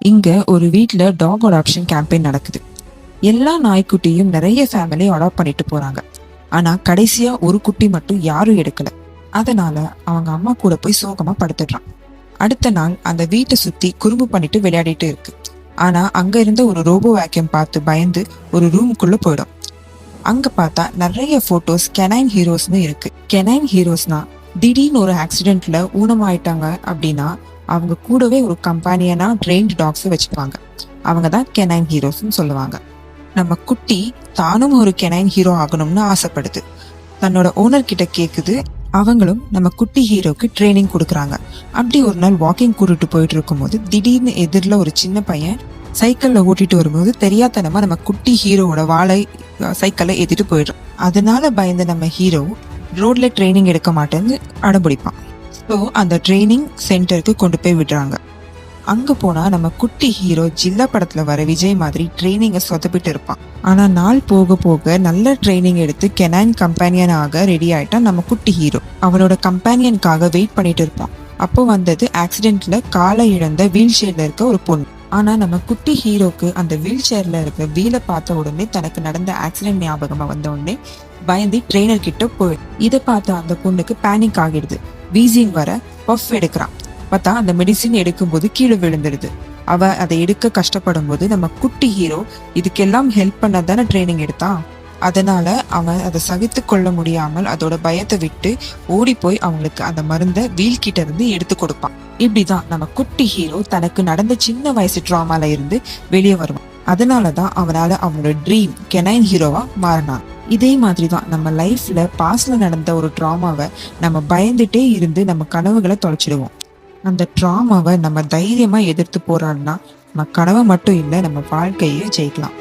இங்க ஒரு வீட்ல டாக் அடாப்ஷன் கேம்பெயின் நடக்குது. எல்லா நாய்க்குட்டியும் நிறைய ஃபேமிலி அடாப்ட் பண்ணிட்டு போறாங்க. ஆனா கடைசியா ஒரு குட்டி மட்டும் யாரும் எடுக்கல. அதனால அவங்க அம்மா கூட போய் சோகமா படுத்துடுறான். அடுத்த நாள் அந்த வீட்டை சுத்தி குறும்பு பண்ணிட்டு விளையாடிட்டு இருக்கு. ஆனா அங்க இருந்த ஒரு ரோபோ வேக்யூம் பார்த்து பயந்து ஒரு ரூமுக்குள்ள போயிடும். அங்க பார்த்தா நிறைய போட்டோஸ் கெனைன் ஹீரோஸ்னு இருக்கு. கெனைன் ஹீரோஸ்னா திடீர்னு ஒரு ஆக்சிடென்ட்ல ஊனமாயிட்டாங்க அப்படின்னா அவங்க கூடவே ஒரு கம்பானியனா ட்ரெயின்ட் டாக்ஸ் வச்சுப்பாங்க. அவங்க தான் கெனைன் ஹீரோஸ்ன்னு சொல்லுவாங்க. நம்ம குட்டி தானும் ஒரு கெனைன் ஹீரோ ஆகணும்னு ஆசைப்படுது. தன்னோட ஓனர் கிட்ட கேக்குது. அவங்களும் நம்ம குட்டி ஹீரோக்கு ட்ரைனிங் கொடுக்குறாங்க. அப்படி ஒரு நாள் வாக்கிங் கூட்டிட்டு போயிட்டு இருக்கும்போது திடீர்னு எதிரில் ஒரு சின்ன பையன் சைக்கிள்ல ஓட்டிட்டு வரும்போது தெரியாதனமா நம்ம குட்டி ஹீரோவோட வாழை சைக்கிளை ஏத்திட்டு போயிடுறோம். அதனால பயந்து நம்ம ஹீரோ ரோட்ல ட்ரைனிங் எடுக்க மாட்டேன்னு அடம்பிடிப்பான். ஸோ அந்த ட்ரைனிங் சென்டருக்கு கொண்டு போய் விடுறாங்க. அங்க போனா நம்ம குட்டி ஹீரோ ஜில்லா படத்துல வர விஜய் மாதிரி ட்ரைனிங்கை சொதப்பிட்டு இருப்பான். ஆனா நாள் போக போக நல்ல ட்ரைனிங் எடுத்து கெனைன் கம்பேனியனாக ரெடி ஆயிட்டான் நம்ம குட்டி ஹீரோ. அவனோட கம்பேனியனுக்காக வெயிட் பண்ணிட்டு இருப்பான். அப்போ வந்தது ஆக்சிடென்ட்ல காலை இழந்த வீல் சேர்ல இருக்க ஒரு பொண்ணு. ஆனா நம்ம குட்டி ஹீரோக்கு அந்த வீல் சேர்ல இருக்க வீலை பார்த்த உடனே தனக்கு நடந்த ஆக்சிடென்ட் ஞாபகமா வந்த உடனே பயந்து ட்ரெயினர் கிட்ட போய் இதை பார்த்த அந்த பொண்ணுக்கு பேனிக் ஆகிடுது. வீசிங் வர பஃப் எடுக்கிறான். பார்த்தா அந்த மெடிசின் எடுக்கும்போது கீழே விழுந்துடுது. அவ அதை எடுக்க கஷ்டப்படும் போது நம்ம குட்டி ஹீரோ இதுக்கெல்லாம் ஹெல்ப் பண்ண தானே ட்ரைனிங் எடுத்தான். அதனால அவன் அதை சகித்து கொள்ள முடியாமல் அதோட பயத்தை விட்டு ஓடி போய் அவங்களுக்கு அந்த மருந்தை வீல் கிட்ட இருந்து எடுத்து கொடுப்பான். இப்படிதான் நம்ம குட்டி ஹீரோ தனக்கு நடந்த சின்ன வயசு டிராமால இருந்து வெளியே வருவான். அதனாலதான் அவனால அவனோட ட்ரீம் கெனைன் ஹீரோவா மாறினான். இதே மாதிரிதான் நம்ம லைஃப்ல பாஸ்ட்ல நடந்த ஒரு டிராமாவை நம்ம பயந்துட்டே இருந்து நம்ம கனவுகளை தொலைச்சிடுவோம். அந்த ட்ராமாவை நம்ம தைரியமா எதிர்த்து போராடினா நம்ம கனவை மட்டும் இல்லை நம்ம வாழ்க்கையே ஜெயிக்கலாம்.